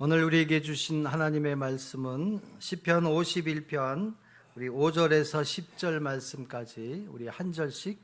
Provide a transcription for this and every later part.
오늘 우리에게 주신 하나님의 말씀은 시편 51편 우리 5절에서 10절 말씀까지 우리 한 절씩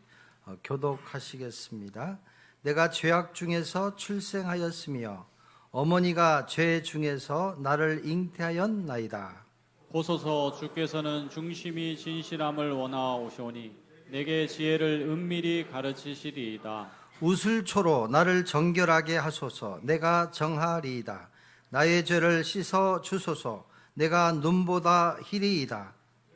교독하시겠습니다. 내가 죄악 중에서 출생하였으며 어머니가 죄 중에서 나를 잉태하였나이다. 보소서, 주께서는 중심이 진실함을 원하오시오니 내게 지혜를 은밀히 가르치시리이다. 우슬초로 나를 정결하게 하소서. 내가 정하리이다. 나의 죄를 씻어 주소서. 내가 눈보다 희리이다.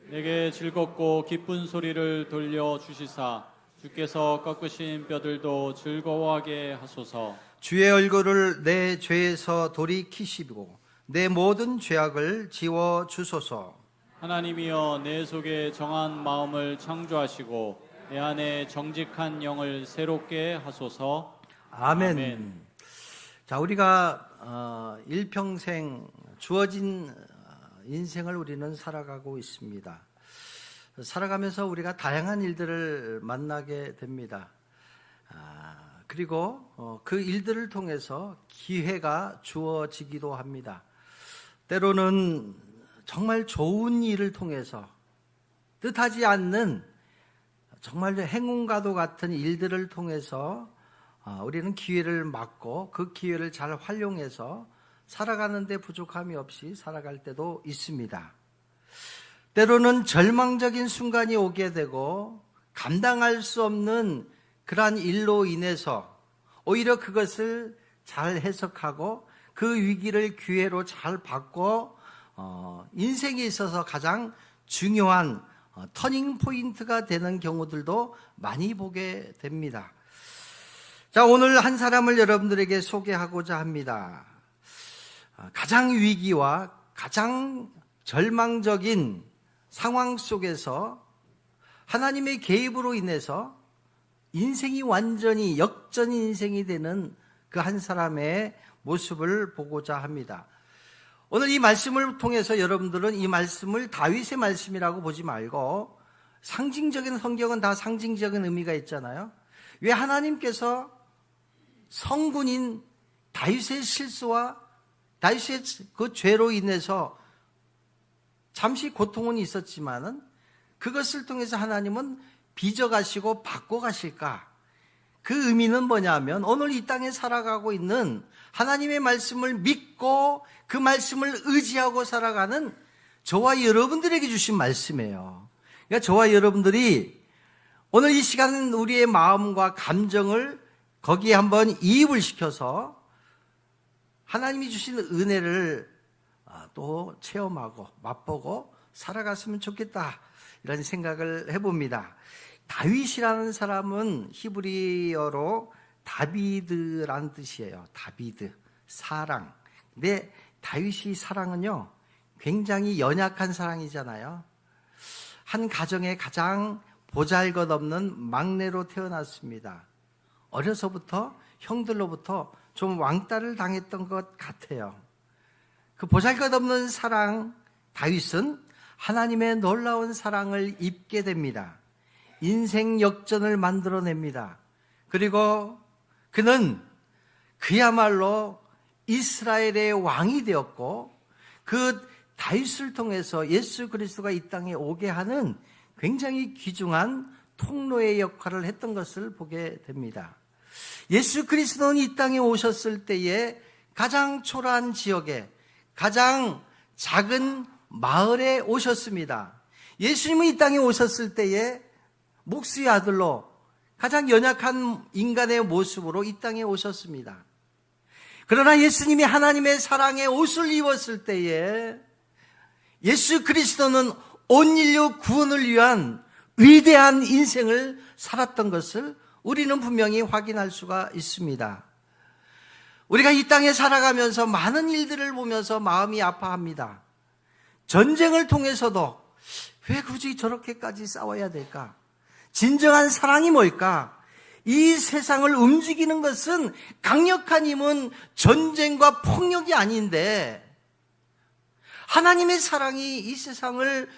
내게 즐겁고 기쁜 소리를 돌려 주시사 주께서 꺾으신 뼈들도 즐거워하게 하소서. 주의 얼굴을 내 죄에서 돌이키시고 내 모든 죄악을 지워 주소서. 하나님이여, 내 속에 정한 마음을 창조하시고 내 안에 정직한 영을 새롭게 하소서. 아멘. 아멘. 자, 우리가 일평생 주어진 인생을 우리는 살아가고 있습니다. 살아가면서 우리가 다양한 일들을 만나게 됩니다. 그리고 그 일들을 통해서 기회가 주어지기도 합니다. 때로는 정말 좋은 일을 통해서 뜻하지 않는 정말 행운과도 같은 일들을 통해서 우리는 기회를 맞고 그 기회를 잘 활용해서 살아가는 데 부족함이 없이 살아갈 때도 있습니다. 때로는 절망적인 순간이 오게 되고 감당할 수 없는 그러한 일로 인해서 오히려 그것을 잘 해석하고 그 위기를 기회로 잘 받고 인생에 있어서 가장 중요한 터닝 포인트가 되는 경우들도 많이 보게 됩니다. 자, 오늘 한 사람을 여러분들에게 소개하고자 합니다. 가장 위기와 가장 절망적인 상황 속에서 하나님의 개입으로 인해서 인생이 완전히 역전 인생이 되는 그 한 사람의 모습을 보고자 합니다. 오늘 이 말씀을 통해서 여러분들은 이 말씀을 다윗의 말씀이라고 보지 말고, 상징적인 성경은 다 상징적인 의미가 있잖아요. 왜 하나님께서 성군인 다윗의 실수와 다윗의 그 죄로 인해서 잠시 고통은 있었지만은 그것을 통해서 하나님은 빚어가시고 바꿔가실까? 그 의미는 뭐냐면 오늘 이 땅에 살아가고 있는 하나님의 말씀을 믿고 그 말씀을 의지하고 살아가는 저와 여러분들에게 주신 말씀이에요. 그러니까 저와 여러분들이 오늘 이 시간 우리의 마음과 감정을 거기에 한번 이입을 시켜서 하나님이 주신 은혜를 또 체험하고 맛보고 살아갔으면 좋겠다, 이런 생각을 해봅니다. 다윗이라는 사람은 히브리어로 다비드라는 뜻이에요. 다비드, 사랑. 근데 다윗이 사랑은요, 굉장히 연약한 사랑이잖아요. 한 가정의 가장 보잘것없는 막내로 태어났습니다. 어려서부터 형들로부터 좀 왕따를 당했던 것 같아요. 그 보잘것없는 사랑 다윗은 하나님의 놀라운 사랑을 입게 됩니다. 인생 역전을 만들어냅니다. 그리고 그는 그야말로 이스라엘의 왕이 되었고, 그 다윗을 통해서 예수 그리스도가 이 땅에 오게 하는 굉장히 귀중한 통로의 역할을 했던 것을 보게 됩니다. 예수 그리스도는 이 땅에 오셨을 때에 가장 초라한 지역에, 가장 작은 마을에 오셨습니다. 예수님은 이 땅에 오셨을 때에 목수의 아들로 가장 연약한 인간의 모습으로 이 땅에 오셨습니다. 그러나 예수님이 하나님의 사랑의 옷을 입었을 때에 예수 그리스도는 온 인류 구원을 위한 위대한 인생을 살았던 것을 우리는 분명히 확인할 수가 있습니다. 우리가 이 땅에 살아가면서 많은 일들을 보면서 마음이 아파합니다. 전쟁을 통해서도 왜 굳이 저렇게까지 싸워야 될까? 진정한 사랑이 뭘까? 이 세상을 움직이는 것은, 강력한 힘은 전쟁과 폭력이 아닌데 하나님의 사랑이 이 세상을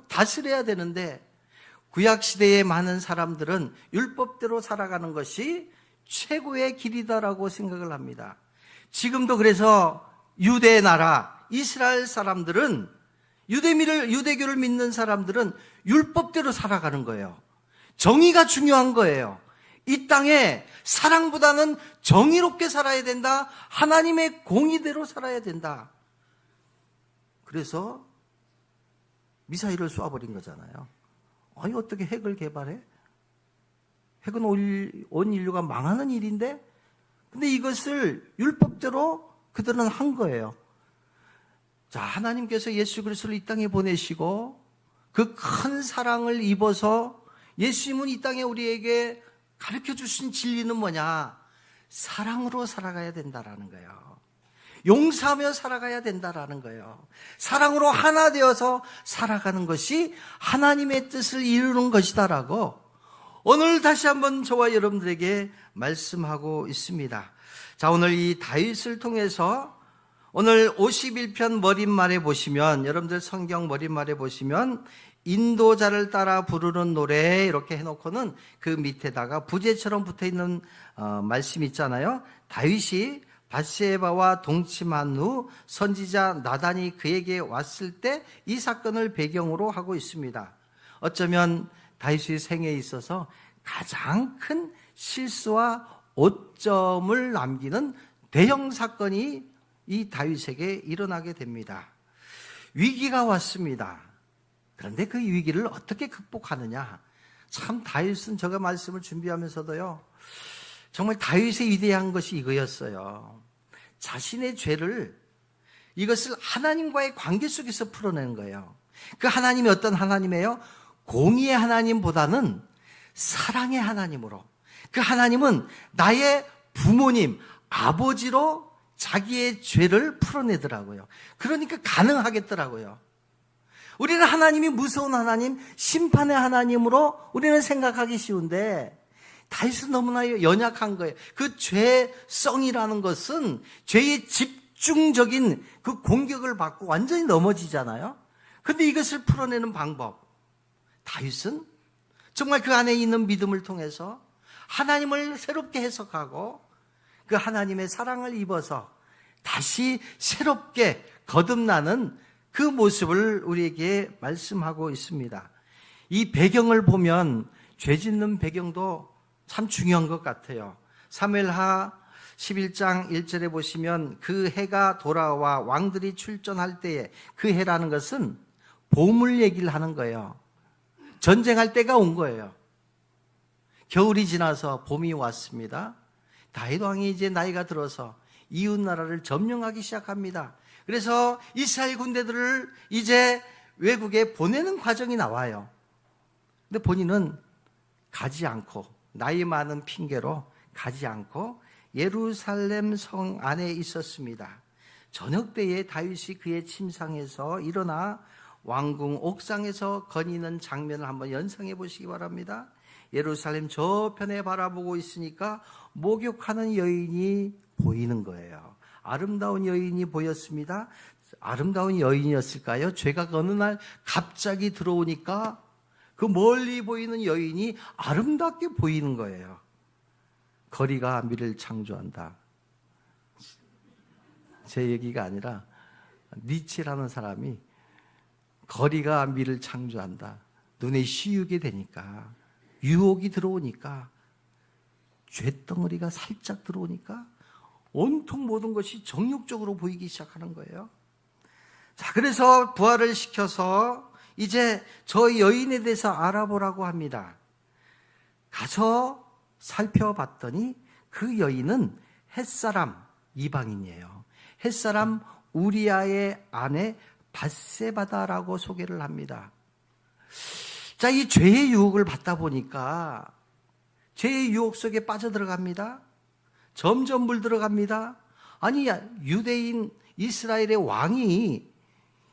다스려야 되는데, 구약시대의 많은 사람들은 율법대로 살아가는 것이 최고의 길이다라고 생각을 합니다. 지금도 그래서 유대 나라 이스라엘 사람들은 유대교를 믿는 사람들은 율법대로 살아가는 거예요. 정의가 중요한 거예요. 이 땅에 사랑보다는 정의롭게 살아야 된다. 하나님의 공의대로 살아야 된다. 그래서 미사일을 쏘아버린 거잖아요. 아니 어떻게 핵을 개발해? 핵은 온 인류가 망하는 일인데, 근데 이것을 율법대로 그들은 한 거예요. 자, 하나님께서 예수 그리스도를 이 땅에 보내시고 그 큰 사랑을 입어서 예수님은 이 땅에 우리에게 가르쳐 주신 진리는 뭐냐? 사랑으로 살아가야 된다라는 거예요. 용서하며 살아가야 된다라는 거예요. 사랑으로 하나 되어서 살아가는 것이 하나님의 뜻을 이루는 것이다라고 오늘 다시 한번 저와 여러분들에게 말씀하고 있습니다. 자, 오늘 이 다윗을 통해서 오늘 51편 머릿말에 보시면, 여러분들 성경 머릿말에 보시면 인도자를 따라 부르는 노래 이렇게 해놓고는 그 밑에다가 부제처럼 붙어있는 말씀 있잖아요. 다윗이 밧세바와 동침한 후 선지자 나단이 그에게 왔을 때 이 사건을 배경으로 하고 있습니다. 어쩌면 다윗의 생애에 있어서 가장 큰 실수와 오점을 남기는 대형 사건이 이 다윗에게 일어나게 됩니다. 위기가 왔습니다. 그런데 그 위기를 어떻게 극복하느냐? 참 다윗은 제가 말씀을 준비하면서도요, 정말 다윗의 위대한 것이 이거였어요. 자신의 죄를, 이것을 하나님과의 관계 속에서 풀어내는 거예요. 그 하나님이 어떤 하나님이에요? 공의의 하나님보다는 사랑의 하나님으로, 그 하나님은 나의 부모님, 아버지로 자기의 죄를 풀어내더라고요. 그러니까 가능하겠더라고요. 우리는 하나님이 무서운 하나님, 심판의 하나님으로 우리는 생각하기 쉬운데 다윗은 너무나 연약한 거예요. 그 죄성이라는 것은 죄의 집중적인 그 공격을 받고 완전히 넘어지잖아요. 그런데 이것을 풀어내는 방법, 다윗은 정말 그 안에 있는 믿음을 통해서 하나님을 새롭게 해석하고 그 하나님의 사랑을 입어서 다시 새롭게 거듭나는 그 모습을 우리에게 말씀하고 있습니다. 이 배경을 보면 죄 짓는 배경도 참 중요한 것 같아요. 사무엘하 11장 1절에 보시면 그 해가 돌아와 왕들이 출전할 때에, 그 해라는 것은 봄을 얘기를 하는 거예요. 전쟁할 때가 온 거예요. 겨울이 지나서 봄이 왔습니다. 다윗 왕이 이제 나이가 들어서 이웃 나라를 점령하기 시작합니다. 그래서 이스라엘 군대들을 이제 외국에 보내는 과정이 나와요. 근데 본인은 가지 않고, 나이 많은 핑계로 가지 않고 예루살렘 성 안에 있었습니다. 저녁 때에 다윗이 그의 침상에서 일어나 왕궁 옥상에서 거니는 장면을 한번 연상해 보시기 바랍니다. 예루살렘 저편에 바라보고 있으니까 목욕하는 여인이 보이는 거예요. 아름다운 여인이 보였습니다. 아름다운 여인이었을까요? 죄가 어느 날 갑자기 들어오니까 그 멀리 보이는 여인이 아름답게 보이는 거예요. 거리가 미를 창조한다. 제 얘기가 아니라 니체라는 사람이 거리가 미를 창조한다. 눈에 씌우게 되니까, 유혹이 들어오니까, 쇳덩어리가 살짝 들어오니까 온통 모든 것이 정욕적으로 보이기 시작하는 거예요. 자, 그래서 부활을 시켜서 이제 저 여인에 대해서 알아보라고 합니다. 가서 살펴봤더니 그 여인은 햇사람 이방인이에요. 햇사람 우리아의 아내 밧세바다라고 소개를 합니다. 자, 이 죄의 유혹을 받다 보니까 죄의 유혹 속에 빠져들어갑니다. 점점 물들어갑니다. 아니, 유대인 이스라엘의 왕이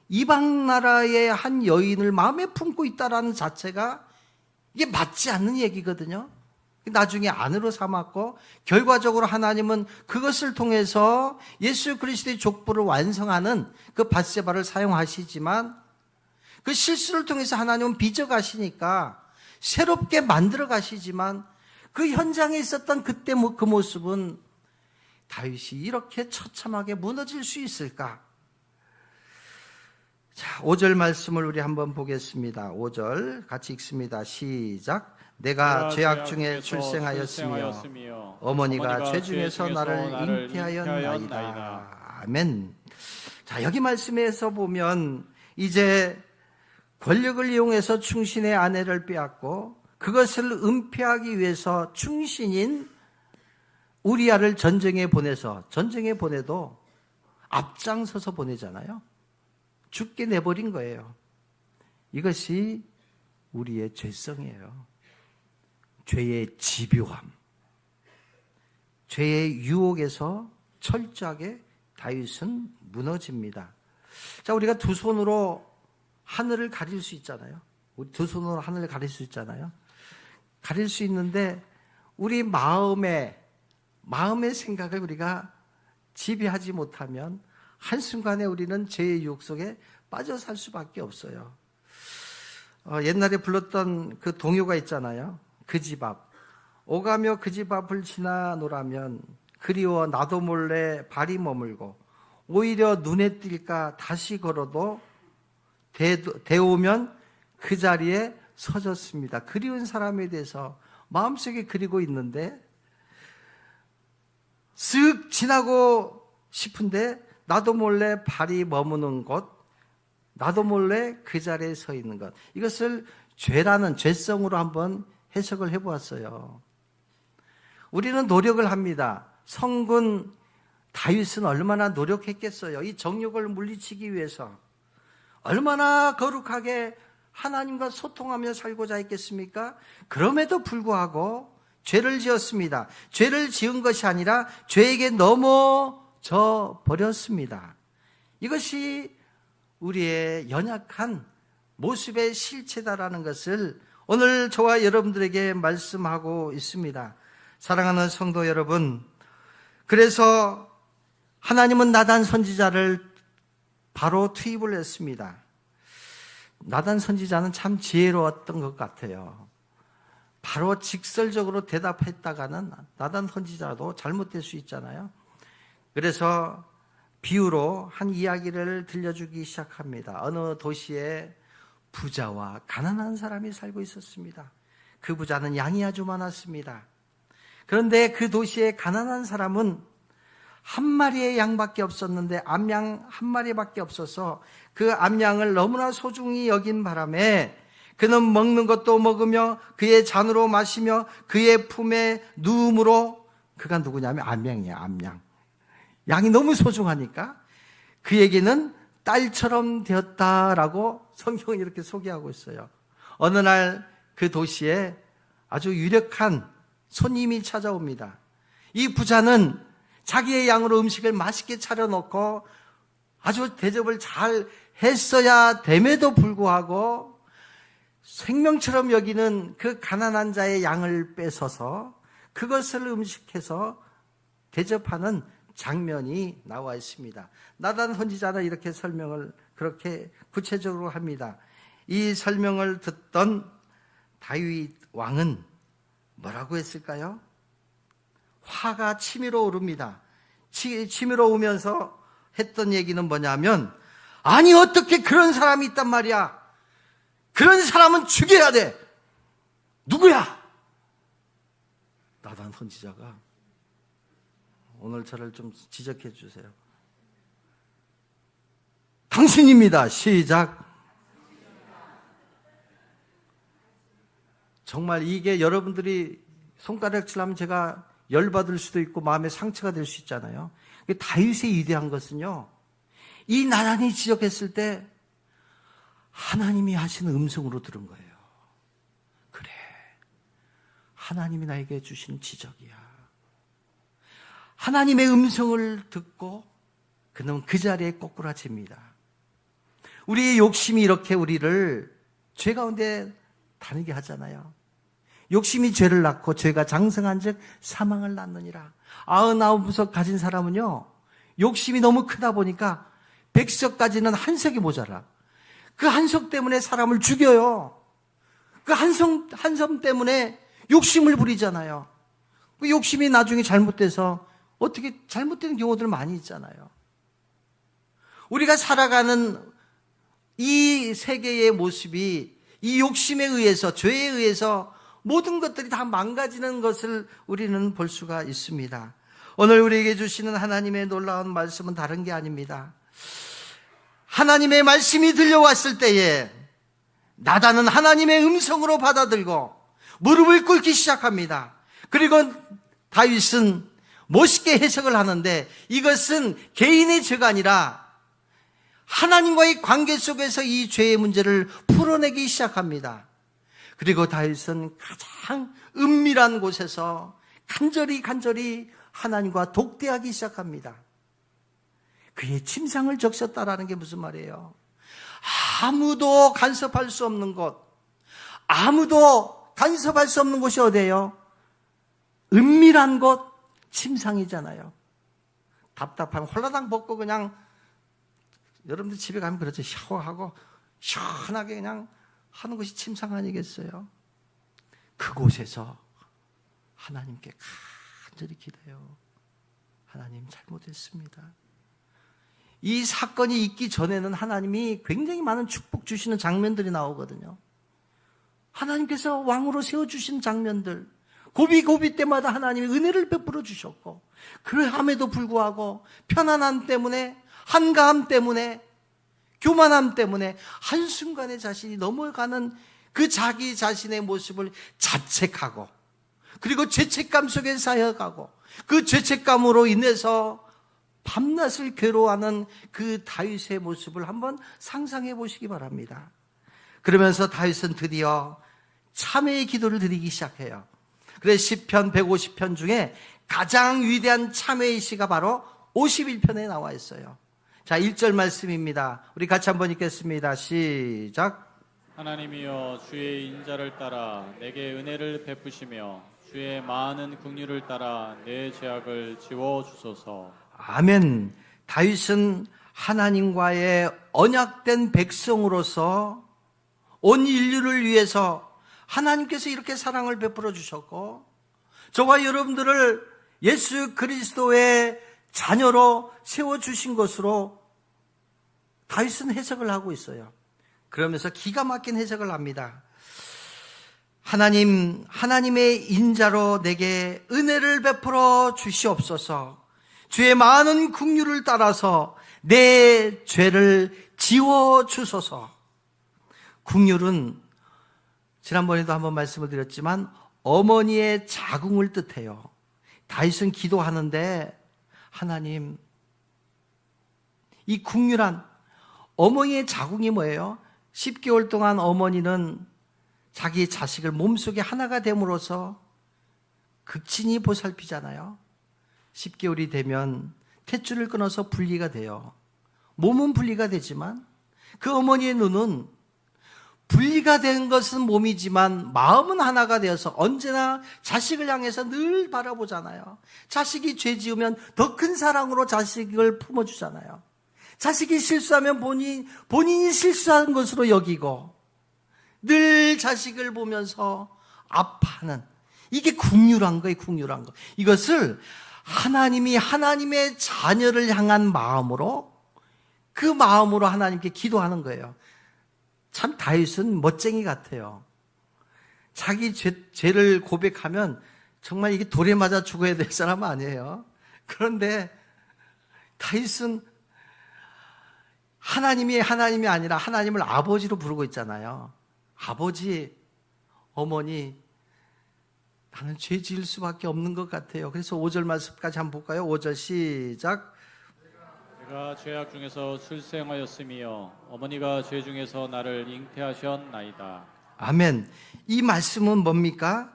이방 나라의 한 여인을 마음에 품고 있다라는 자체가 이게 맞지 않는 얘기거든요. 나중에 아내로 삼았고, 결과적으로 하나님은 그것을 통해서 예수 그리스도의 족보를 완성하는 그 밧세바를 사용하시지만, 그 실수를 통해서 하나님은 빚어가시니까 새롭게 만들어 가시지만, 그 현장에 있었던 그때 그 모습은 다윗이 이렇게 처참하게 무너질 수 있을까? 자, 5절 말씀을 우리 한번 보겠습니다. 5절 같이 읽습니다. 시작. 내가 죄악 중에 출생하였으며 어머니가 죄 중에서 나를 잉태하였나이다. 아멘. 자, 여기 말씀에서 보면 이제 권력을 이용해서 충신의 아내를 빼앗고 그것을 은폐하기 위해서 충신인 우리아를 전쟁에 보내도 앞장서서 보내잖아요. 죽게 내버린 거예요. 이것이 우리의 죄성이에요. 죄의 집요함, 죄의 유혹에서 철저하게 다윗은 무너집니다. 자, 우리가 두 손으로 하늘을 가릴 수 있잖아요. 우리 두 손으로 하늘을 가릴 수 있잖아요. 가릴 수 있는데 우리 마음의 생각을 우리가 지배하지 못하면 한순간에 우리는 죄의 유혹 속에 빠져 살 수밖에 없어요. 옛날에 불렀던 그 동요가 있잖아요. 그 집 앞. 오가며 그 집 앞을 지나노라면 그리워 나도 몰래 발이 머물고 오히려 눈에 띌까 다시 걸어도 대오면 그 자리에 서졌습니다. 그리운 사람에 대해서 마음속에 그리고 있는데 쓱 지나고 싶은데 나도 몰래 발이 머무는 곳, 나도 몰래 그 자리에 서 있는 것. 이것을 죄라는 죄성으로 한번 해석을 해보았어요. 우리는 노력을 합니다. 성군 다윗은 얼마나 노력했겠어요. 이 정욕을 물리치기 위해서 얼마나 거룩하게 하나님과 소통하며 살고자 했겠습니까? 그럼에도 불구하고 죄를 지었습니다. 죄를 지은 것이 아니라 죄에게 넘어져 버렸습니다. 이것이 우리의 연약한 모습의 실체다라는 것을 오늘 저와 여러분들에게 말씀하고 있습니다. 사랑하는 성도 여러분, 그래서 하나님은 나단 선지자를 바로 투입을 했습니다. 나단 선지자는 참 지혜로웠던 것 같아요. 바로 직설적으로 대답했다가는 나단 선지자도 잘못될 수 있잖아요. 그래서 비유로 한 이야기를 들려주기 시작합니다. 어느 도시에 부자와 가난한 사람이 살고 있었습니다. 그 부자는 양이 아주 많았습니다. 그런데 그 도시의 가난한 사람은 한 마리의 양밖에 없었는데 암양 한 마리밖에 없어서 그 암양을 너무나 소중히 여긴 바람에 그는 먹는 것도 먹으며 그의 잔으로 마시며 그의 품에 누움으로, 그가 누구냐면 암양이에요. 암양. 양이 너무 소중하니까 그에게는 딸처럼 되었다라고 성경은 이렇게 소개하고 있어요. 어느 날 그 도시에 아주 유력한 손님이 찾아옵니다. 이 부자는 자기의 양으로 음식을 맛있게 차려놓고 아주 대접을 잘 했어야 됨에도 불구하고 생명처럼 여기는 그 가난한 자의 양을 뺏어서 그것을 음식해서 대접하는 장면이 나와 있습니다. 나단 선지자는 이렇게 설명을 그렇게 구체적으로 합니다. 이 설명을 듣던 다윗 왕은 뭐라고 했을까요? 화가 치밀어 오릅니다. 치밀어 오면서 했던 얘기는 뭐냐면, 아니 어떻게 그런 사람이 있단 말이야. 그런 사람은 죽여야 돼. 누구야? 나단 선지자가. 오늘 저를 좀 지적해 주세요. 당신입니다. 시작. 정말 이게 여러분들이 손가락질하면 제가 열받을 수도 있고 마음에 상처가 될 수 있잖아요. 다윗의 위대한 것은요, 이 나단이 지적했을 때 하나님이 하시는 음성으로 들은 거예요. 그래, 하나님이 나에게 주신 지적이야. 하나님의 음성을 듣고 그는 그 자리에 꼬꾸라집니다. 우리의 욕심이 이렇게 우리를 죄 가운데 다니게 하잖아요. 욕심이 죄를 낳고 죄가 장성한 즉 사망을 낳느니라. 99석 가진 사람은요, 욕심이 너무 크다 보니까 100석까지는 한 석이 모자라. 그 한 석 때문에 사람을 죽여요. 그 한 석 때문에 욕심을 부리잖아요. 그 욕심이 나중에 잘못돼서 어떻게 잘못된 경우들 많이 있잖아요. 우리가 살아가는 이 세계의 모습이 이 욕심에 의해서, 죄에 의해서 모든 것들이 다 망가지는 것을 우리는 볼 수가 있습니다. 오늘 우리에게 주시는 하나님의 놀라운 말씀은 다른 게 아닙니다. 하나님의 말씀이 들려왔을 때에 나단은 하나님의 음성으로 받아들고 무릎을 꿇기 시작합니다. 그리고 다윗은 멋있게 해석을 하는데 이것은 개인의 죄가 아니라 하나님과의 관계 속에서 이 죄의 문제를 풀어내기 시작합니다. 그리고 다윗은 가장 은밀한 곳에서 간절히 하나님과 독대하기 시작합니다. 그의 침상을 적셨다라는 게 무슨 말이에요? 아무도 간섭할 수 없는 곳, 아무도 간섭할 수 없는 곳이 어디예요? 은밀한 곳, 침상이잖아요. 답답하면 홀라당 벗고 그냥, 여러분들 집에 가면 그렇죠. 샤워하고 시원하게 그냥 하는 것이 침상 아니겠어요? 그곳에서 하나님께 간절히 기도해요. 하나님 잘못했습니다. 이 사건이 있기 전에는 하나님이 굉장히 많은 축복 주시는 장면들이 나오거든요. 하나님께서 왕으로 세워주신 장면들, 고비 때마다 하나님이 은혜를 베풀어 주셨고, 그함에도 불구하고 편안함 때문에, 한가함 때문에, 교만함 때문에 한순간에 자신이 넘어가는 그 자기 자신의 모습을 자책하고, 그리고 죄책감 속에 쌓여가고, 그 죄책감으로 인해서 밤낮을 괴로워하는 그 다윗의 모습을 한번 상상해 보시기 바랍니다. 그러면서 다윗은 드디어 참회의 기도를 드리기 시작해요. 그래서 시편 150편 중에 가장 위대한 참회의 시가 바로 51편에 나와 있어요. 자, 1절 말씀입니다. 우리 같이 한번 읽겠습니다. 시작. 하나님이여 주의 인자를 따라 내게 은혜를 베푸시며 주의 많은 긍휼을 따라 내 죄악을 지워 주소서. 아멘. 다윗은 하나님과의 언약된 백성으로서 온 인류를 위해서 하나님께서 이렇게 사랑을 베풀어 주셨고, 저와 여러분들을 예수 그리스도의 자녀로 세워주신 것으로 다윗은 해석을 하고 있어요. 그러면서 기가 막힌 해석을 합니다. 하나님의 인자로 내게 은혜를 베풀어 주시옵소서. 주의 많은 긍휼을 따라서 내 죄를 지워 주소서. 긍휼은 지난번에도 한번 말씀을 드렸지만 어머니의 자궁을 뜻해요. 다윗은 기도하는데, 하나님, 이 긍휼한 어머니의 자궁이 뭐예요? 10개월 동안 어머니는 자기 자식을 몸속에 하나가 됨으로써 극진히 보살피잖아요. 10개월이 되면 탯줄을 끊어서 분리가 돼요. 몸은 분리가 되지만 그 어머니의 눈은 분리가 된 것은 몸이지만 마음은 하나가 되어서 언제나 자식을 향해서 늘 바라보잖아요. 자식이 죄 지으면 더 큰 사랑으로 자식을 품어주잖아요. 자식이 실수하면 본인이 실수한 것으로 여기고 늘 자식을 보면서 아파하는, 이게 긍휼한 거예요. 긍휼한 거. 이것을 하나님이 하나님의 자녀를 향한 마음으로, 그 마음으로 하나님께 기도하는 거예요. 참 다윗은 멋쟁이 같아요. 자기 죄를 고백하면 정말 이게 돌에 맞아 죽어야 될 사람 아니에요. 그런데 다윗은 하나님이 아니라 하나님을 아버지로 부르고 있잖아요. 아버지, 어머니, 나는 죄 지을 수밖에 없는 것 같아요. 그래서 5절 말씀까지 한번 볼까요? 5절 시작. 내가 죄악 중에서 출생하였으며 어머니가 죄 중에서 나를 잉태하셨나이다. 아멘. 이 말씀은 뭡니까?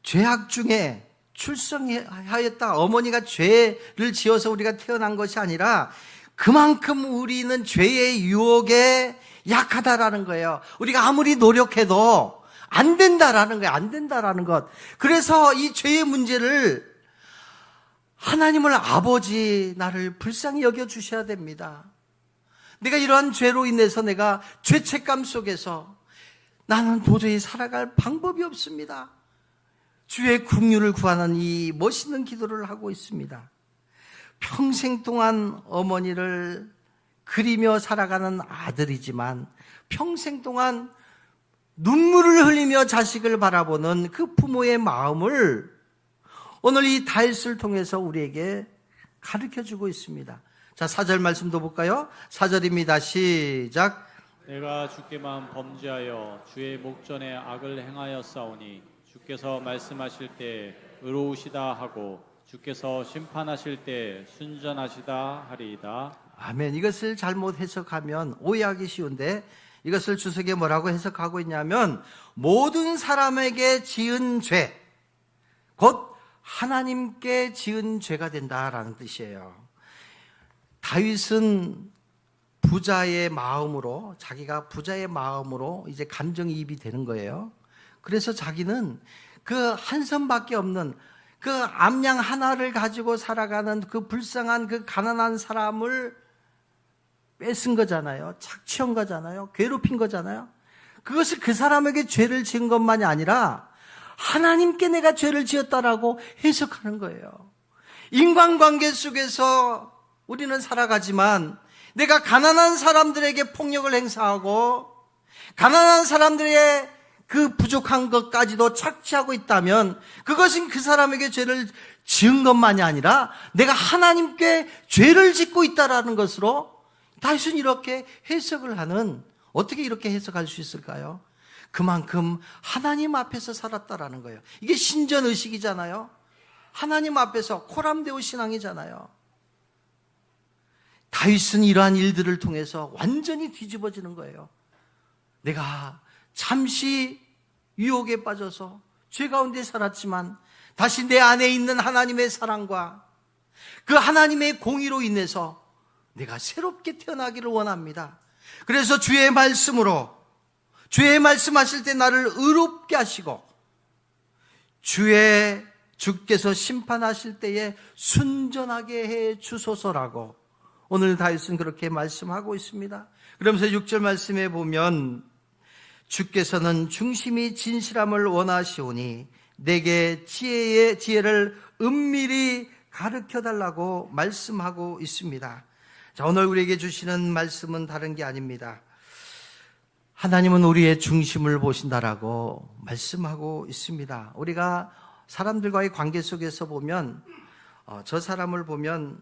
죄악 중에 출생하였다. 어머니가 죄를 지어서 우리가 태어난 것이 아니라 그만큼 우리는 죄의 유혹에 약하다라는 거예요. 우리가 아무리 노력해도 안 된다라는 거예요. 안 된다라는 것. 그래서 이 죄의 문제를 하나님을 아버지, 나를 불쌍히 여겨주셔야 됩니다. 내가 이러한 죄로 인해서 내가 죄책감 속에서 나는 도저히 살아갈 방법이 없습니다. 주의 긍휼을 구하는 이 멋있는 기도를 하고 있습니다. 평생 동안 어머니를 그리며 살아가는 아들이지만 평생 동안 눈물을 흘리며 자식을 바라보는 그 부모의 마음을 오늘 이 다윗을 통해서 우리에게 가르쳐주고 있습니다. 자, 4절 말씀도 볼까요? 4절입니다. 시작. 내가 주께만 범죄하여 주의 목전에 악을 행하였사오니 주께서 말씀하실 때 의로우시다 하고 주께서 심판하실 때 순전하시다 하리이다. 아멘. 이것을 잘못 해석하면 오해하기 쉬운데 이것을 주석에 뭐라고 해석하고 있냐면 모든 사람에게 지은 죄, 곧 하나님께 지은 죄가 된다라는 뜻이에요. 다윗은 부자의 마음으로, 자기가 부자의 마음으로 이제 감정이입이 되는 거예요. 그래서 자기는 그 한 손밖에 없는 그 암양 하나를 가지고 살아가는 그 불쌍한 그 가난한 사람을 뺏은 거잖아요. 착취한 거잖아요. 괴롭힌 거잖아요. 그것을 그 사람에게 죄를 지은 것만이 아니라 하나님께 내가 죄를 지었다라고 해석하는 거예요. 인간관계 속에서 우리는 살아가지만 내가 가난한 사람들에게 폭력을 행사하고 가난한 사람들의 그 부족한 것까지도 착취하고 있다면 그것은 그 사람에게 죄를 지은 것만이 아니라 내가 하나님께 죄를 짓고 있다라는 것으로 다윗은 이렇게 해석을 하는, 어떻게 이렇게 해석할 수 있을까요? 그만큼 하나님 앞에서 살았다라는 거예요. 이게 신전의식이잖아요. 하나님 앞에서 코람데오 신앙이잖아요. 다윗은 이러한 일들을 통해서 완전히 뒤집어지는 거예요. 내가 잠시 유혹에 빠져서 죄 가운데 살았지만 다시 내 안에 있는 하나님의 사랑과 그 하나님의 공의로 인해서 내가 새롭게 태어나기를 원합니다. 그래서 주의 말씀으로, 주의 말씀하실 때 나를 의롭게 하시고 주께서 심판하실 때에 순전하게 해 주소서라고 오늘 다윗은 그렇게 말씀하고 있습니다. 그러면서 6절 말씀에 보면 주께서는 중심이 진실함을 원하시오니 내게 지혜를 은밀히 가르쳐달라고 말씀하고 있습니다. 자, 오늘 우리에게 주시는 말씀은 다른 게 아닙니다. 하나님은 우리의 중심을 보신다라고 말씀하고 있습니다. 우리가 사람들과의 관계 속에서 보면 저 사람을 보면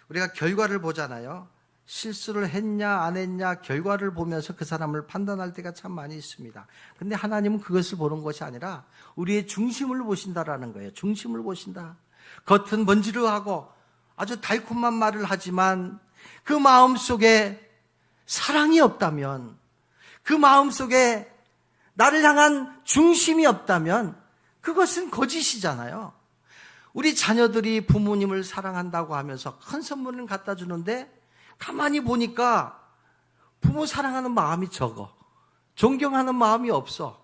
우리가 결과를 보잖아요. 실수를 했냐 안 했냐 결과를 보면서 그 사람을 판단할 때가 참 많이 있습니다. 근데 하나님은 그것을 보는 것이 아니라 우리의 중심을 보신다라는 거예요. 중심을 보신다. 겉은 번지르하고 아주 달콤한 말을 하지만 그 마음속에 사랑이 없다면, 그 마음속에 나를 향한 중심이 없다면 그것은 거짓이잖아요. 우리 자녀들이 부모님을 사랑한다고 하면서 큰 선물을 갖다 주는데 가만히 보니까 부모 사랑하는 마음이 적어. 존경하는 마음이 없어.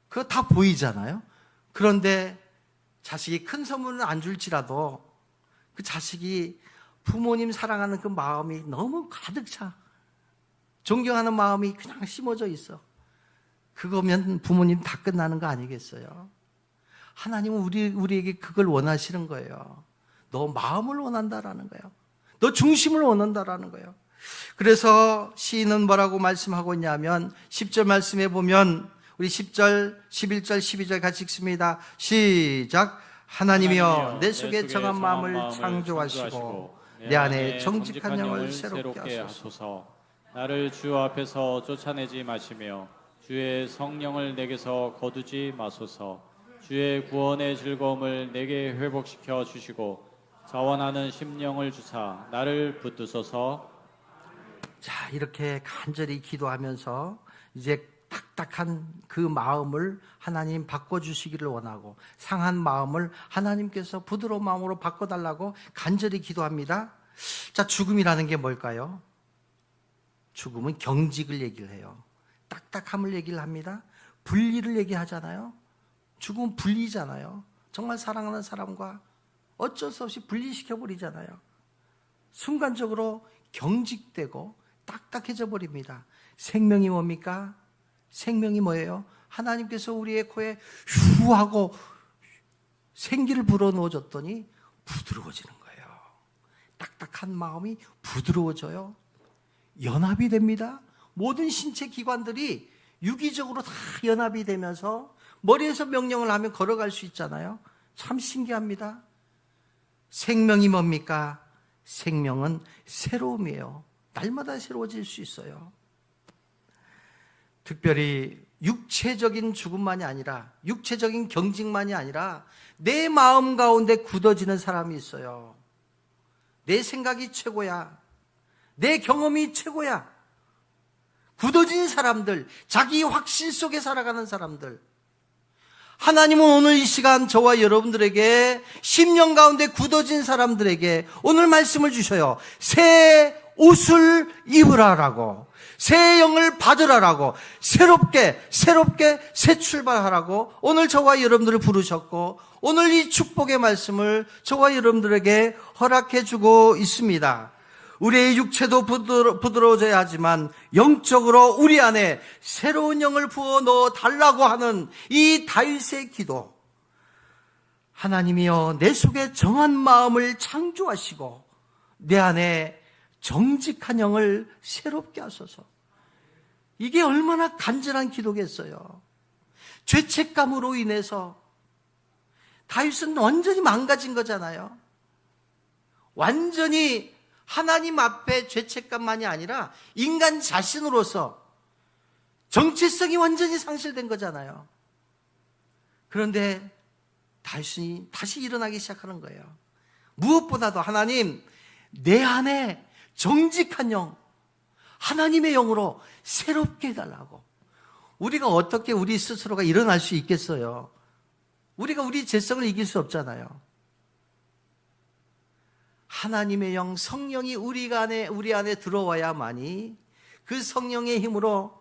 그거 다 보이잖아요. 그런데 자식이 큰 선물은 안 줄지라도 그 자식이 부모님 사랑하는 그 마음이 너무 가득 차. 존경하는 마음이 그냥 심어져 있어. 그거면 부모님 다 끝나는 거 아니겠어요? 하나님은 우리에게 그걸 원하시는 거예요. 너 마음을 원한다라는 거예요. 너 중심을 원한다라는 거예요. 그래서 시인은 뭐라고 말씀하고 있냐면 10절 말씀에 보면 우리 10절, 11절, 12절 같이 읽습니다. 시작. 하나님이여 내 속에 정한 마음을 창조하시고 내 안에 정직한 영을 새롭게 하소서. 나를 주 앞에서 쫓아내지 마시며 주의 성령을 내게서 거두지 마소서. 주의 구원의 즐거움을 내게 회복시켜 주시고 자원하는 심령을 주사 나를 붙드소서. 자, 이렇게 간절히 기도하면서 이제 딱딱한 그 마음을 하나님 바꿔주시기를 원하고 상한 마음을 하나님께서 부드러운 마음으로 바꿔달라고 간절히 기도합니다. 자, 죽음이라는 게 뭘까요? 죽음은 경직을 얘기를 해요. 딱딱함을 얘기를 합니다. 분리를 얘기하잖아요. 죽음은 분리잖아요. 정말 사랑하는 사람과 어쩔 수 없이 분리시켜버리잖아요. 순간적으로 경직되고 딱딱해져 버립니다. 생명이 뭡니까? 생명이 뭐예요? 하나님께서 우리의 코에 휴 하고 생기를 불어넣어줬더니 부드러워지는 거예요. 딱딱한 마음이 부드러워져요. 연합이 됩니다. 모든 신체 기관들이 유기적으로 다 연합이 되면서 머리에서 명령을 하면 걸어갈 수 있잖아요. 참 신기합니다. 생명이 뭡니까? 생명은 새로움이에요. 날마다 새로워질 수 있어요. 특별히 육체적인 죽음만이 아니라, 육체적인 경직만이 아니라 내 마음 가운데 굳어지는 사람이 있어요. 내 생각이 최고야. 내 경험이 최고야. 굳어진 사람들, 자기 확신 속에 살아가는 사람들. 하나님은 오늘 이 시간 저와 여러분들에게 심령 가운데 굳어진 사람들에게 오늘 말씀을 주셔요. 새 옷을 입으라라고, 새 영을 받으라라고, 새롭게 새 출발하라고 오늘 저와 여러분들을 부르셨고, 오늘 이 축복의 말씀을 저와 여러분들에게 허락해 주고 있습니다. 우리의 육체도 부드러워져야 하지만 영적으로 우리 안에 새로운 영을 부어 넣어 달라고 하는 이 다윗의 기도. 하나님이여, 내 속에 정한 마음을 창조하시고 내 안에 정직한 영을 새롭게 하소서. 이게 얼마나 간절한 기도겠어요. 죄책감으로 인해서 다윗은 완전히 망가진 거잖아요. 완전히 하나님 앞에 죄책감만이 아니라 인간 자신으로서 정체성이 완전히 상실된 거잖아요. 그런데 다윗이 다시 일어나기 시작하는 거예요. 무엇보다도 하나님, 내 안에 정직한 영, 하나님의 영으로 새롭게 해달라고. 우리가 어떻게 우리 스스로가 일어날 수 있겠어요? 우리가 우리 죄성을 이길 수 없잖아요. 하나님의 영, 성령이 우리 안에 들어와야만이 그 성령의 힘으로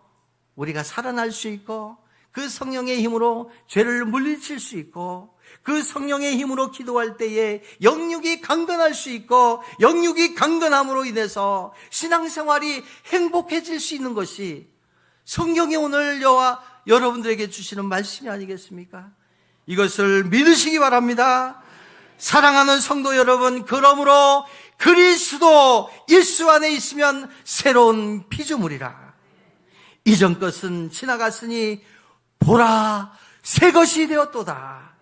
우리가 살아날 수 있고, 그 성령의 힘으로 죄를 물리칠 수 있고, 그 성령의 힘으로 기도할 때에 영육이 강건할 수 있고, 영육이 강건함으로 인해서 신앙생활이 행복해질 수 있는 것이 성경이 오늘 저와 여러분들에게 주시는 말씀이 아니겠습니까? 이것을 믿으시기 바랍니다. 사랑하는 성도 여러분, 그러므로 그리스도 예수 안에 있으면 새로운 피조물이라. 이전 것은 지나갔으니 보라, 새 것이 되었도다.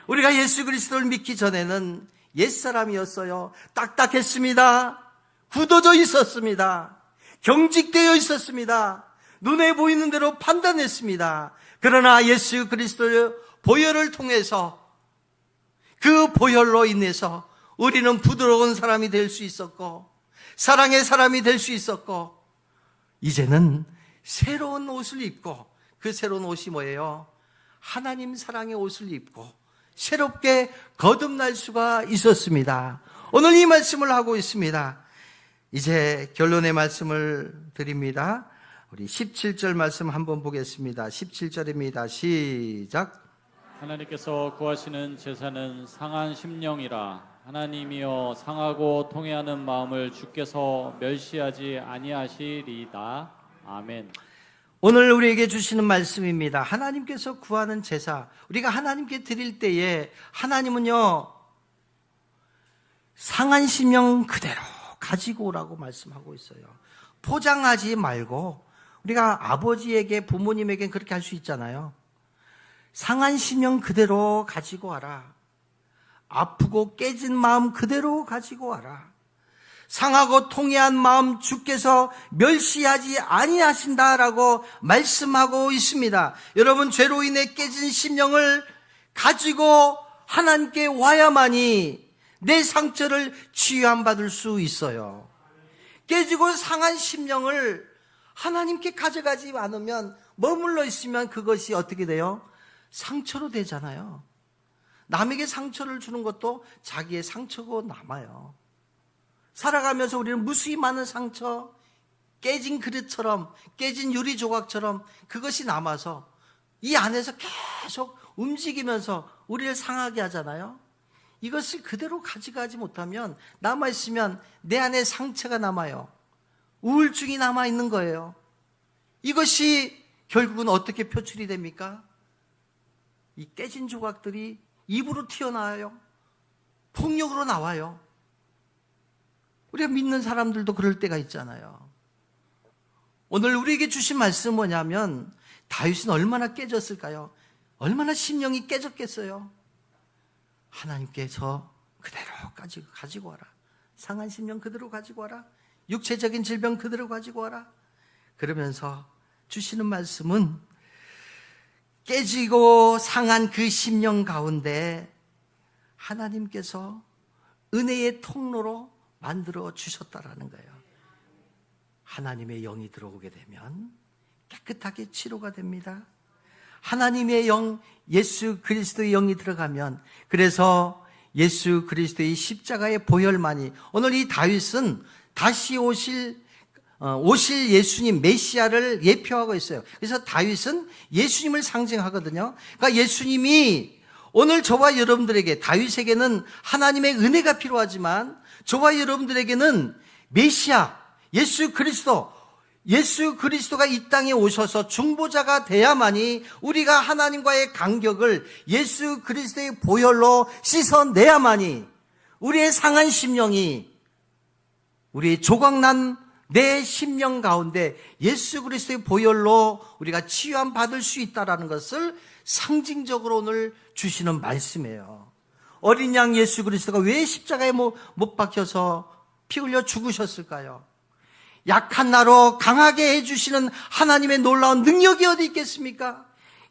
우리가 예수 그리스도를 믿기 전에는 옛사람이었어요. 딱딱했습니다. 굳어져 있었습니다. 경직되어 있었습니다. 눈에 보이는 대로 판단했습니다. 그러나 예수 그리스도의 보혈을 통해서, 그 보혈로 인해서 우리는 부드러운 사람이 될 수 있었고, 사랑의 사람이 될 수 있었고, 이제는 새로운 옷을 입고, 그 새로운 옷이 뭐예요? 하나님 사랑의 옷을 입고 새롭게 거듭날 수가 있었습니다. 오늘 이 말씀을 하고 있습니다. 이제 결론의 말씀을 드립니다. 우리 17절 말씀 한번 보겠습니다. 17절입니다. 시작. 하나님께서 구하시는 제사는 상한 심령이라. 하나님이여, 상하고 통회하는 마음을 주께서 멸시하지 아니하시리이다. 아멘. 오늘 우리에게 주시는 말씀입니다. 하나님께서 구하는 제사, 우리가 하나님께 드릴 때에 하나님은요, 상한 심령 그대로 가지고 오라고 말씀하고 있어요. 포장하지 말고, 우리가 아버지에게, 부모님에게 그렇게 할 수 있잖아요. 상한 심령 그대로 가지고 와라. 아프고 깨진 마음 그대로 가지고 와라. 상하고 통해한 마음 주께서 멸시하지 아니하신다라고 말씀하고 있습니다. 여러분, 죄로 인해 깨진 심령을 가지고 하나님께 와야만이 내 상처를 치유함받을 수 있어요. 깨지고 상한 심령을 하나님께 가져가지 않으면, 머물러 있으면 그것이 어떻게 돼요? 상처로 되잖아요. 남에게 상처를 주는 것도 자기의 상처고 남아요. 살아가면서 우리는 무수히 많은 상처, 깨진 그릇처럼, 깨진 유리 조각처럼 그것이 남아서 이 안에서 계속 움직이면서 우리를 상하게 하잖아요. 이것을 그대로 가져가지 못하면, 남아있으면 내 안에 상처가 남아요. 우울증이 남아있는 거예요. 이것이 결국은 어떻게 표출이 됩니까? 이 깨진 조각들이 입으로 튀어나와요. 폭력으로 나와요. 우리가 믿는 사람들도 그럴 때가 있잖아요. 오늘 우리에게 주신 말씀은 뭐냐면 다윗은 얼마나 깨졌을까요? 얼마나 심령이 깨졌겠어요? 하나님께서 그대로 가지고 와라. 상한 심령 그대로 가지고 와라. 육체적인 질병 그대로 가지고 와라. 그러면서 주시는 말씀은 깨지고 상한 그 심령 가운데 하나님께서 은혜의 통로로 만들어 주셨다라는 거예요. 하나님의 영이 들어오게 되면 깨끗하게 치료가 됩니다. 하나님의 영, 예수 그리스도의 영이 들어가면, 그래서 예수 그리스도의 십자가의 보혈만이, 오늘 이 다윗은 다시 오실 예수님 메시아를 예표하고 있어요. 그래서 다윗은 예수님을 상징하거든요. 그러니까 예수님이 오늘 저와 여러분들에게, 다윗에게는 하나님의 은혜가 필요하지만 저와 여러분들에게는 메시아 예수 그리스도가 이 땅에 오셔서 중보자가 돼야만이 우리가 하나님과의 간격을 예수 그리스도의 보혈로 씻어내야만이 우리의 상한 심령이, 우리의 조각난 내 심령 가운데 예수 그리스도의 보혈로 우리가 치유함 받을 수 있다는 것을 상징적으로 오늘 주시는 말씀이에요. 어린 양 예수 그리스도가 왜 십자가에 못 박혀서 피 흘려 죽으셨을까요? 약한 나로 강하게 해주시는 하나님의 놀라운 능력이 어디 있겠습니까?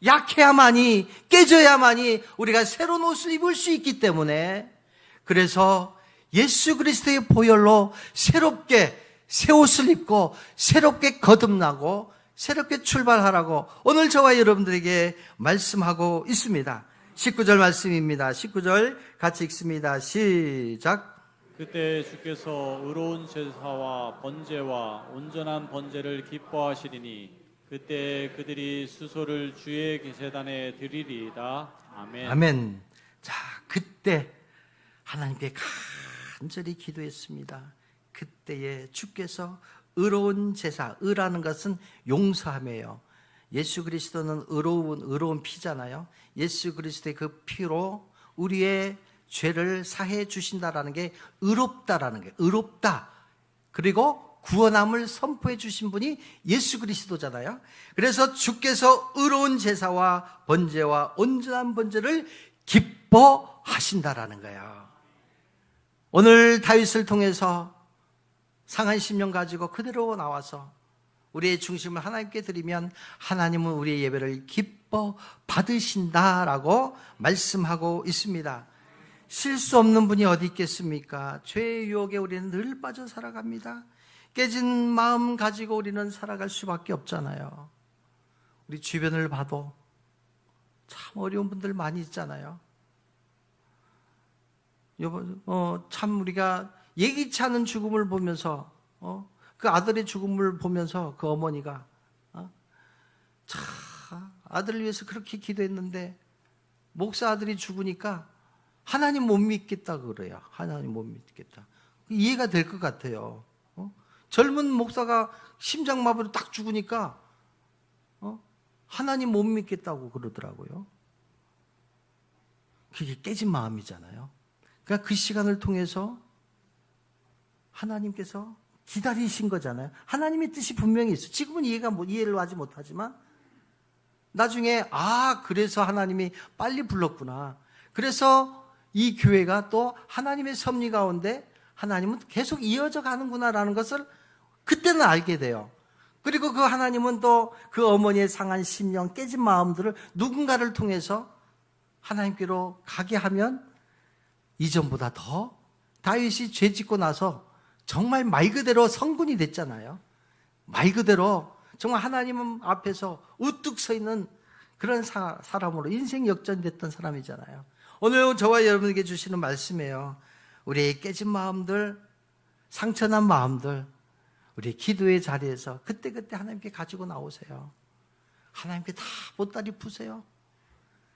약해야만이, 깨져야만이 우리가 새로운 옷을 입을 수 있기 때문에, 그래서 예수 그리스도의 보혈로 새롭게 새 옷을 입고 새롭게 거듭나고 새롭게 출발하라고 오늘 저와 여러분들에게 말씀하고 있습니다. 19절 말씀입니다. 19절 같이 읽습니다. 시작. 그때 주께서 의로운 제사와 번제와 온전한 번제를 기뻐하시리니 그때 그들이 수소를 주의 제단에 드리리이다. 아멘. 아멘. 자, 그때 하나님께 간절히 기도했습니다. 그때에 주께서 의로운 제사, 의라는 것은 용서함이에요. 예수 그리스도는 의로운 피잖아요. 예수 그리스도의 그 피로 우리의 죄를 사해 주신다라는 게 의롭다라는 게, 의롭다. 그리고 구원함을 선포해 주신 분이 예수 그리스도잖아요. 그래서 주께서 의로운 제사와 번제와 온전한 번제를 기뻐하신다라는 거예요. 오늘 다윗을 통해서 상한 심령 가지고 그대로 나와서 우리의 중심을 하나님께 드리면 하나님은 우리의 예배를 기뻐 받으신다라고 말씀하고 있습니다. 실수 없는 분이 어디 있겠습니까? 죄의 유혹에 우리는 늘 빠져 살아갑니다. 깨진 마음 가지고 우리는 살아갈 수밖에 없잖아요. 우리 주변을 봐도 참 어려운 분들 많이 있잖아요. 참 우리가 예기치 않은 죽음을 보면서 그 아들의 죽음을 보면서 그 어머니가 참 아들을 위해서 그렇게 기도했는데 목사 아들이 죽으니까 하나님 못 믿겠다 그래요. 하나님 못 믿겠다. 이해가 될 것 같아요. 젊은 목사가 심장마비로 딱 죽으니까 하나님 못 믿겠다고 그러더라고요. 그게 깨진 마음이잖아요. 그러니까 그 시간을 통해서 하나님께서 기다리신 거잖아요. 하나님의 뜻이 분명히 있어요. 지금은 이해를 하지 못하지만 나중에 그래서 하나님이 빨리 불렀구나. 그래서 이 교회가 또 하나님의 섭리 가운데 하나님은 계속 이어져 가는구나라는 것을 그때는 알게 돼요. 그리고 그 하나님은 또 그 어머니의 상한 심령, 깨진 마음들을 누군가를 통해서 하나님께로 가게 하면 이전보다 더 다윗이 죄 짓고 나서 정말 말 그대로 성군이 됐잖아요. 말 그대로 정말 하나님 앞에서 우뚝 서 있는 그런 사람으로 인생 역전됐던 사람이잖아요. 오늘 저와 여러분에게 주시는 말씀이에요. 우리의 깨진 마음들, 상처난 마음들, 우리 기도의 자리에서 그때그때 하나님께 가지고 나오세요. 하나님께 다 보따리 푸세요.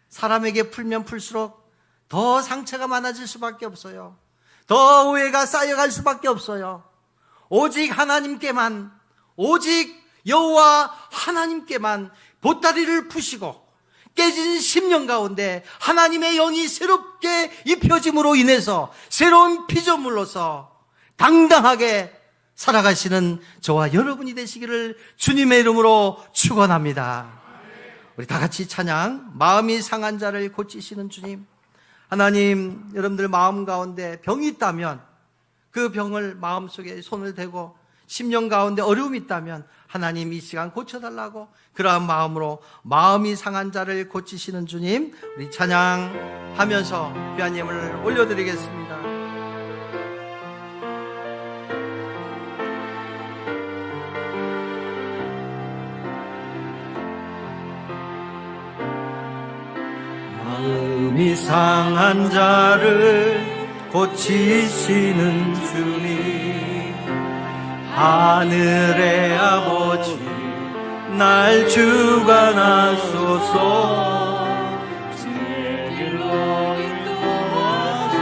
사람에게 풀면 풀수록 더 상처가 많아질 수밖에 없어요. 더 오해가 쌓여갈 수밖에 없어요. 오직 하나님께만, 오직 여호와 하나님께만 보따리를 푸시고 깨진 심령 가운데 하나님의 영이 새롭게 입혀짐으로 인해서 새로운 피조물로서 당당하게 살아가시는 저와 여러분이 되시기를 주님의 이름으로 축원합니다. 우리 다 같이 찬양. 마음이 상한 자를 고치시는 주님. 하나님, 여러분들 마음 가운데 병이 있다면 그 병을 마음속에 손을 대고 심령 가운데 어려움이 있다면 하나님 이 시간 고쳐달라고 그러한 마음으로 마음이 상한 자를 고치시는 주님, 우리 찬양하면서 귀한 예물을 올려드리겠습니다. 마음이 상한 자를 고치시는 주님, 하늘의 아버지 날 주관하소서. 주의 길로 인도하사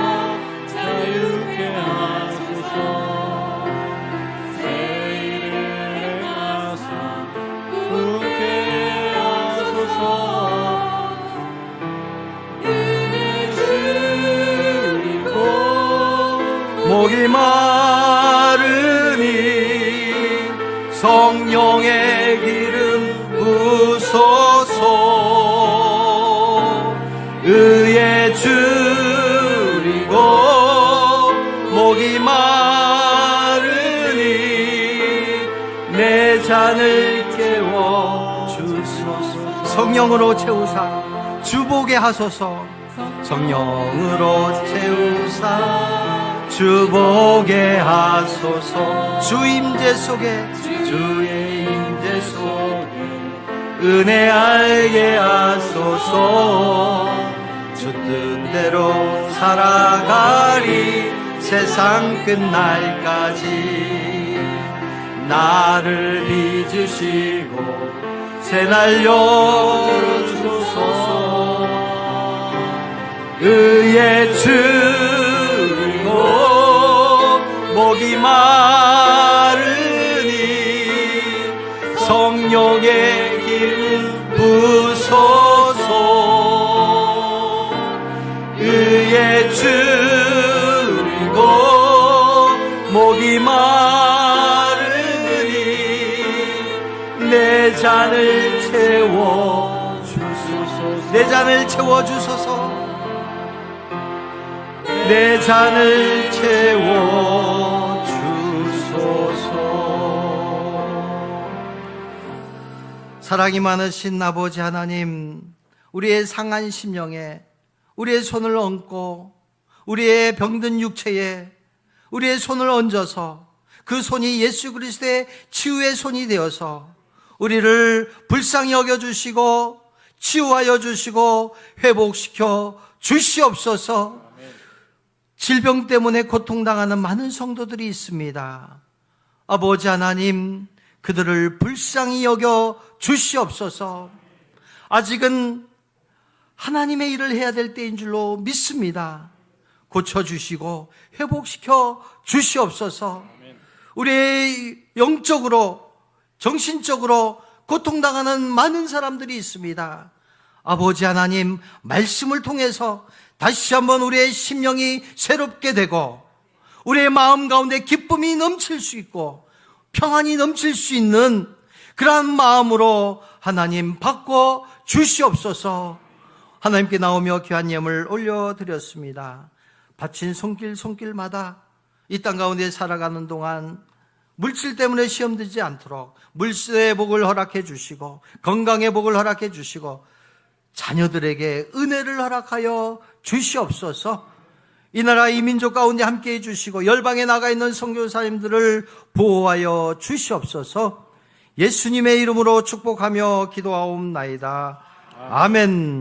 자유케 하소서. 새 일을 행하사 굳게 하소서. 은혜 주리고 목이 마르니 성령의 기름 부소서. 의에 줄이고 목이 마르니 내 잔을 깨워 주소서. 성령으로 채우사 주보게 하소서. 성령으로 채우사 주보게 하소서. 주 임재 속에, 주의 임재 속에 은혜 알게 하소서. 주 뜻대로 살아가리 세상 끝날까지. 나를 빚으시고 새날 열어주소서. 의에 줄이고 목이 마르니 성령의 기름 부소서. 의에 줄이고 목이 마르니 내 잔을 채워 주소서. 내 잔을 채워 주소서. 내 잔을 채워 주소서. 사랑이 많으신 아버지 하나님, 우리의 상한 심령에 우리의 손을 얹고 우리의 병든 육체에 우리의 손을 얹어서 그 손이 예수 그리스도의 치유의 손이 되어서 우리를 불쌍히 여겨주시고 치유하여 주시고 회복시켜 주시옵소서. 질병 때문에 고통당하는 많은 성도들이 있습니다. 아버지 하나님, 그들을 불쌍히 여겨 주시옵소서. 아직은 하나님의 일을 해야 될 때인 줄로 믿습니다. 고쳐주시고 회복시켜 주시옵소서. 우리 영적으로 정신적으로 고통당하는 많은 사람들이 있습니다. 아버지 하나님, 말씀을 통해서 다시 한번 우리의 심령이 새롭게 되고 우리의 마음 가운데 기쁨이 넘칠 수 있고 평안이 넘칠 수 있는 그러한 마음으로 하나님 바꿔 주시옵소서. 하나님께 나오며 귀한 예물 올려드렸습니다. 바친 손길마다 이 땅 가운데 살아가는 동안 물질 때문에 시험 들지 않도록 물질의 복을 허락해 주시고 건강의 복을 허락해 주시고 자녀들에게 은혜를 허락하여 주시옵소서. 이 나라 이 민족 가운데 함께해 주시고 열방에 나가 있는 선교사님들을 보호하여 주시옵소서. 예수님의 이름으로 축복하며 기도하옵나이다. 아멘.